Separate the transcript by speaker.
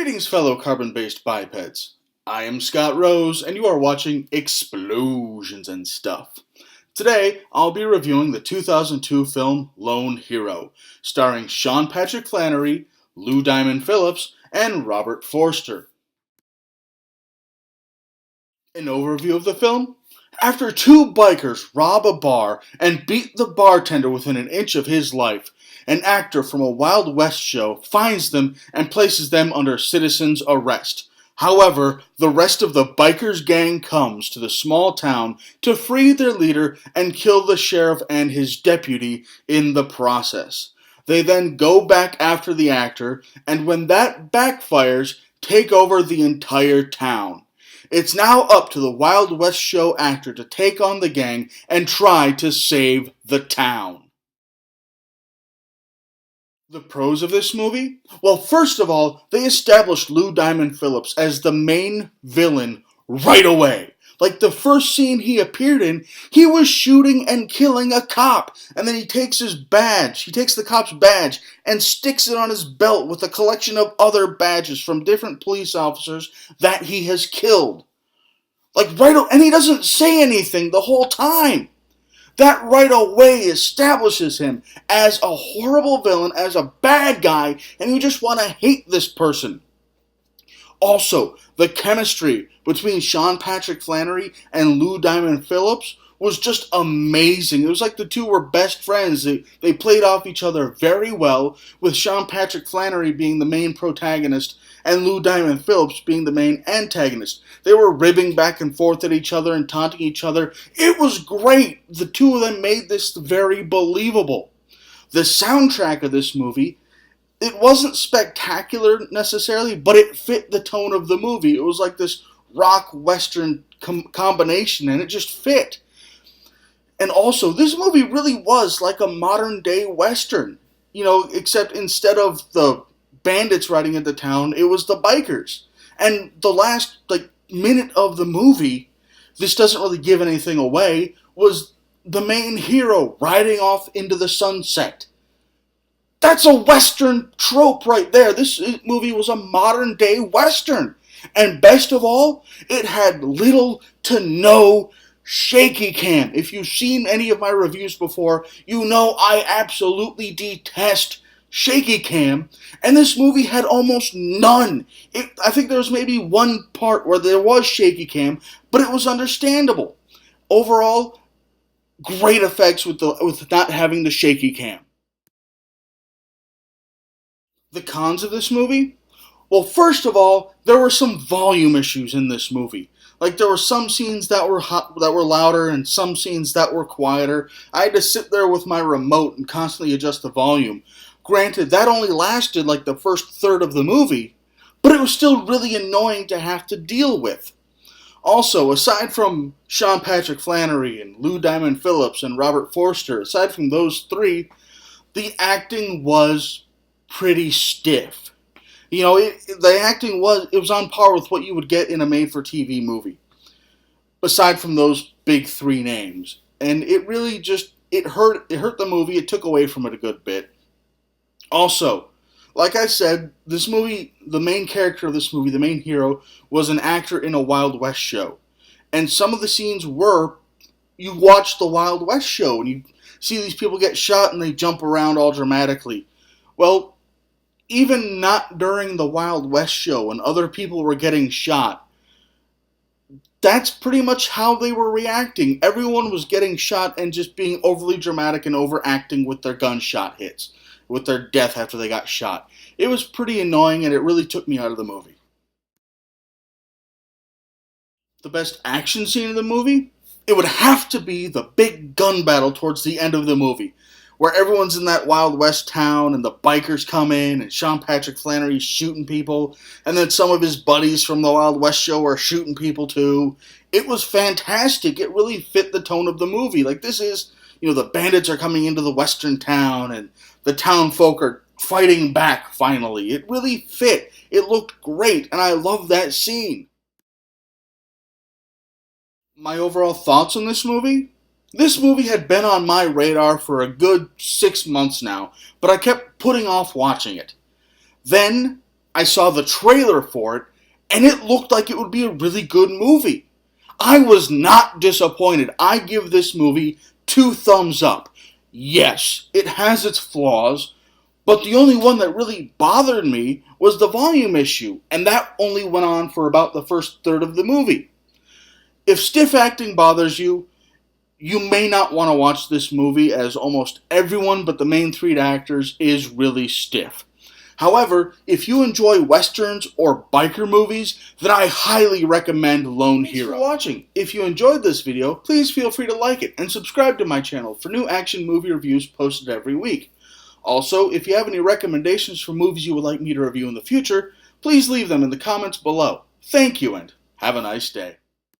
Speaker 1: Greetings, fellow carbon-based bipeds. I am Scott Rose, and you are watching Explosions and Stuff. Today, I'll be reviewing the 2002 film Lone Hero, starring Sean Patrick Flanery, Lou Diamond Phillips, and Robert Forster. An overview of the film? After two bikers rob a bar and beat the bartender within an inch of his life, an actor from a Wild West show finds them and places them under citizen's arrest. However, the rest of the bikers' gang comes to the small town to free their leader and kill the sheriff and his deputy in the process. They then go back after the actor, and when that backfires, take over the entire town. It's now up to the Wild West show actor to take on the gang and try to save the town. The pros of this movie? Well, first of all, they established Lou Diamond Phillips as the main villain right away. Like the first scene he appeared in, he was shooting and killing a cop, and then he takes the cop's badge and sticks it on his belt with a collection of other badges from different police officers that he has killed. And he doesn't say anything the whole time. That right away establishes him as a horrible villain, as a bad guy, and you just want to hate this person. Also, the chemistry between Sean Patrick Flanery and Lou Diamond Phillips was just amazing. It was like the two were best friends. They played off each other very well, with Sean Patrick Flanery being the main protagonist and Lou Diamond Phillips being the main antagonist. They were ribbing back and forth at each other and taunting each other. It was great. The two of them made this very believable. The soundtrack of this movie, it wasn't spectacular necessarily, but it fit the tone of the movie. It was like this rock-western combination, and it just fit. And also, this movie really was like a modern-day western. Except instead of the bandits riding into town, it was the bikers. And the last, minute of the movie, this doesn't really give anything away, was the main hero riding off into the sunset. That's a western trope right there. This movie was a modern-day western. And best of all, it had little to no shaky cam. If you've seen any of my reviews before, you know I absolutely detest shaky cam, and this movie had almost none. I think there was maybe one part where there was shaky cam, but it was understandable. Overall, great effects with not having the shaky cam. The cons of this movie? Well, first of all, there were some volume issues in this movie. There were some scenes that were louder and some scenes that were quieter. I had to sit there with my remote and constantly adjust the volume. Granted, that only lasted the first third of the movie, but it was still really annoying to have to deal with. Also, aside from Sean Patrick Flanery and Lou Diamond Phillips and Robert Forster, aside from those three, the acting was pretty stiff. The acting was on par with what you would get in a made-for-TV movie, aside from those big three names. And it really it hurt the movie. It took away from it a good bit. Also, like I said, this movie, the main character of this movie, the main hero, was an actor in a Wild West show. And some of the scenes you watch the Wild West show, and you see these people get shot and they jump around all dramatically. Well, even not during the Wild West show when other people were getting shot, that's pretty much how they were reacting. Everyone was getting shot and just being overly dramatic and overacting with their gunshot hits, with their death after they got shot. It was pretty annoying, and it really took me out of the movie. The best action scene of the movie? It would have to be the big gun battle towards the end of the movie, where everyone's in that Wild West town, and the bikers come in, and Sean Patrick Flanery's shooting people, and then some of his buddies from the Wild West show are shooting people too. It was fantastic. It really fit the tone of the movie. This is, the bandits are coming into the western town, and the town folk are fighting back finally. It really fit. It looked great, and I love that scene. My overall thoughts on this movie? This movie had been on my radar for a good 6 months now, but I kept putting off watching it. Then, I saw the trailer for it, and it looked like it would be a really good movie. I was not disappointed. I give this movie 2 thumbs up. Yes, it has its flaws, but the only one that really bothered me was the volume issue, and that only went on for about the first third of the movie. If stiff acting bothers you, you may not want to watch this movie, as almost everyone but the main 3 actors is really stiff. However, if you enjoy westerns or biker movies, then I highly recommend Lone Hero. Thanks for watching. If you enjoyed this video, please feel free to like it and subscribe to my channel for new action movie reviews posted every week. Also, if you have any recommendations for movies you would like me to review in the future, please leave them in the comments below. Thank you and have a nice day.